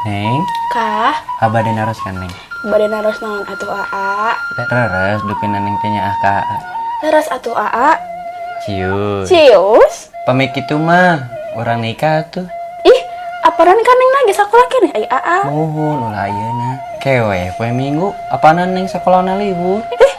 Neng, Kah, abade naros kan Neng? badan harus naon atuh AA. Teres dupin Neng tanya ah ka. Teras atuh AA. Cius. Cius. Pamik itu mah orang nikah tuh. Ih, aparan kan neng lagi sekolah kene ai AA. Mohon ulah ayeuna. Kewe poe minggu apaanan Neng sekolahna libur. Ih,